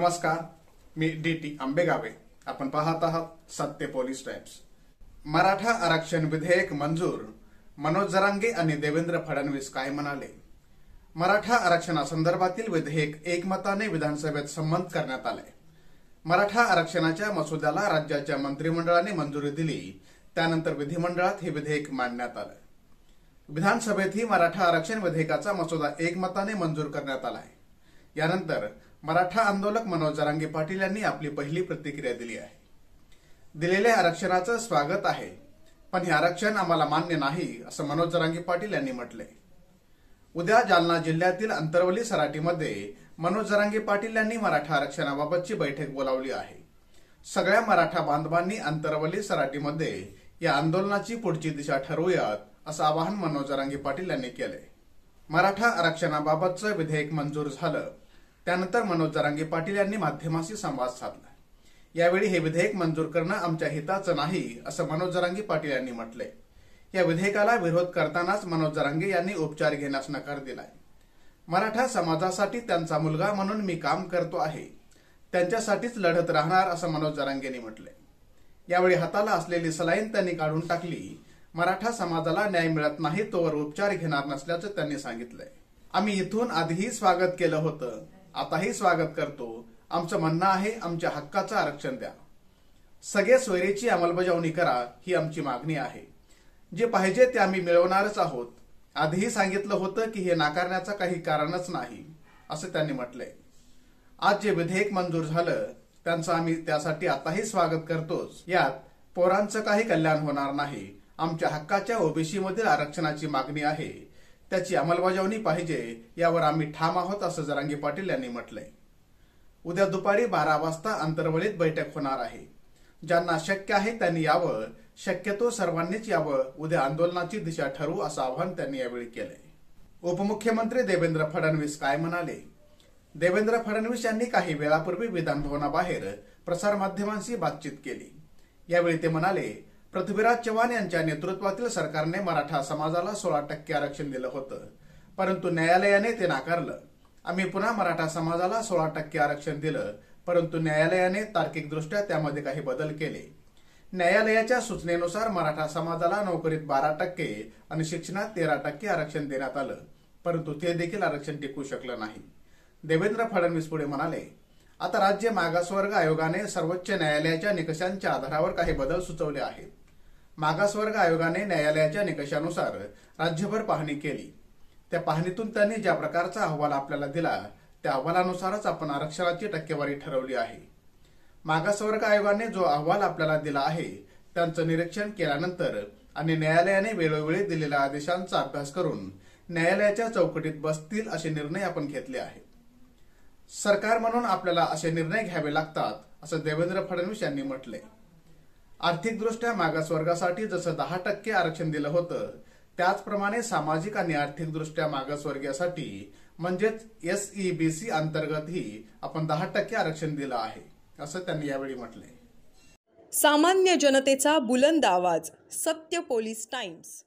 नमस्कार, मी DT आंबेगावे. आपण पाहत आहात सत्य पोलीस टाइम्स. मराठा आरक्षण विधेयक मंजूर. मनोज जरांगे आणि देवेंद्र फडणवीस काय म्हणाले? मराठा आरक्षणासंदर्भातील विधेयक एकमताने विधानसभेत संमत करण्यात आले. मराठा आरक्षणाच्या मसुद्याला राज्याच्या मंत्रिमंडळाने मंजुरी दिली. त्यानंतर विधिमंडळात हे विधेयक मांडण्यात आलं. विधानसभेतही मराठा आरक्षण विधेयकाचा मसुदा एकमताने मंजूर करण्यात आला आहे. यानंतर मराठा आंदोलक मनोज जरांगे पाटील यांनी आपली पहिली प्रतिक्रिया दिली आहे. दिलेल्या आरक्षणाचं स्वागत आहे, पण हे आरक्षण आम्हाला मान्य नाही, असं मनोज जरांगे पाटील यांनी म्हटलंय. उद्या जालना जिल्ह्यातील अंतरवली सराटीमध्ये मनोज जरांगे पाटील यांनी मराठा आरक्षणाबाबतची बैठक बोलावली आहे. सगळ्या मराठा बांधवांनी अंतरवली सराटीमध्ये या आंदोलनाची पुढची दिशा ठरवूयात, असं आवाहन मनोज जरांगे पाटील यांनी केलंय. मराठा आरक्षणाबाबतचं विधेयक मंजूर झालं. त्यानंतर मनोज जरांगे पाटील यांनी माध्यमांशी संवाद साधला. यावेळी हे विधेयक मंजूर करणं आमच्या हिताचं नाही, असं मनोज जरांगे पाटील यांनी म्हटलंय. या विधेयकाला विरोध करतानाच मनोज जरांगे यांनी उपचार घेण्यास नकार दिलाय. मराठा समाजासाठी त्यांचा मुलगा म्हणून मी काम करतो आहे, त्यांच्यासाठीच लढत राहणार, असं मनोज जरांगेंनी म्हटलंय. यावेळी हाताला असलेली सलाईन त्यांनी काढून टाकली. मराठा समाजाला न्याय मिळत नाही तोवर उपचार घेणार नसल्याचं त्यांनी सांगितलंय. आम्ही इथून आधीही स्वागत केलं होतं, आताही स्वागत करतो. आमचं म्हणणं आहे, आमच्या हक्काचं आरक्षण द्या. सगळे सोयरीची अंमलबजावणी करा, ही आमची मागणी आहे. जे पाहिजे ते आम्ही मिळवणारच आहोत. आधीही सांगितलं होतं की हे नाकारण्याचं काही कारणच नाही, असं त्यांनी म्हटलंय. आज जे विधेयक मंजूर झालं त्यांचं आम्ही त्यासाठी आताही स्वागत करतोच. यात पोरांचं काही कल्याण होणार नाही. आमच्या हक्काच्या ओबीसी मधील आरक्षणाची मागणी आहे, त्याची अंमलबजावणी पाहिजे, यावर आम्ही ठाम आहोत, असं जरांगे पाटील यांनी म्हटलंय. उद्या दुपारी 12 वाजता अंतरवलीत बैठक होणार आहे. ज्यांना शक्य आहे त्यांनी यावं, शक्यतो सर्वांनीच यावं. उद्या आंदोलनाची दिशा ठरवू, असं आवाहन त्यांनी यावेळी केलंय. उपमुख्यमंत्री देवेंद्र फडणवीस काय म्हणाले? देवेंद्र फडणवीस यांनी काही वेळापूर्वी विधानभवनाबाहेर प्रसारमाध्यमांशी बातचीत केली. यावेळी ते म्हणाले, पृथ्वीराज चव्हाण यांच्या नेतृत्वातील सरकारने मराठा समाजाला 16% आरक्षण दिलं होतं, परंतु न्यायालयाने ते नाकारलं. आम्ही पुन्हा मराठा समाजाला 16% आरक्षण दिलं, परंतु न्यायालयाने तार्किकदृष्ट्या त्यामध्ये काही बदल केले. न्यायालयाच्या सूचनेनुसार मराठा समाजाला नोकरीत 12% आणि शिक्षणात 13% आरक्षण देण्यात आलं, परंतु ते देखील आरक्षण टिकू शकलं नाही. देवेंद्र फडणवीस पुढे म्हणाले, आता राज्य मागासवर्ग आयोगाने सर्वोच्च न्यायालयाच्या निकषांच्या आधारावर काही बदल सुचवले आहेत. मागासवर्ग आयोगाने न्यायालयाच्या निकषानुसार राज्यभर पाहणी केली. त्या पाहणीतून त्यांनी ज्या प्रकारचा अहवाल आपल्याला दिला त्या अहवालानुसारच आपण आरक्षणाची टक्केवारी ठरवली आहे. मागासवर्ग आयोगाने जो अहवाल आपल्याला दिला आहे त्यांचं निरीक्षण केल्यानंतर आणि न्यायालयाने वेळोवेळी दिलेल्या आदेशांचा अभ्यास करून न्यायालयाच्या चौकटीत बसतील असे निर्णय आपण घेतले आहेत. सरकार म्हणून आपल्याला असे निर्णय घ्यावे लागतात, असं देवेंद्र फडणवीस यांनी म्हटलंय. आर्थिकदृष्ट्या मागासवर्गासाठी जसं 10% आरक्षण दिलं होतं, त्याचप्रमाणे सामाजिक आणि आर्थिकदृष्ट्या मागासवर्गीयासाठी म्हणजेच SEBC अंतर्गतही आपण 10% आरक्षण दिलं आहे, असं त्यांनी यावेळी म्हटलंय. सामान्य जनतेचा बुलंद आवाज, सत्य पोलीस टाइम्स.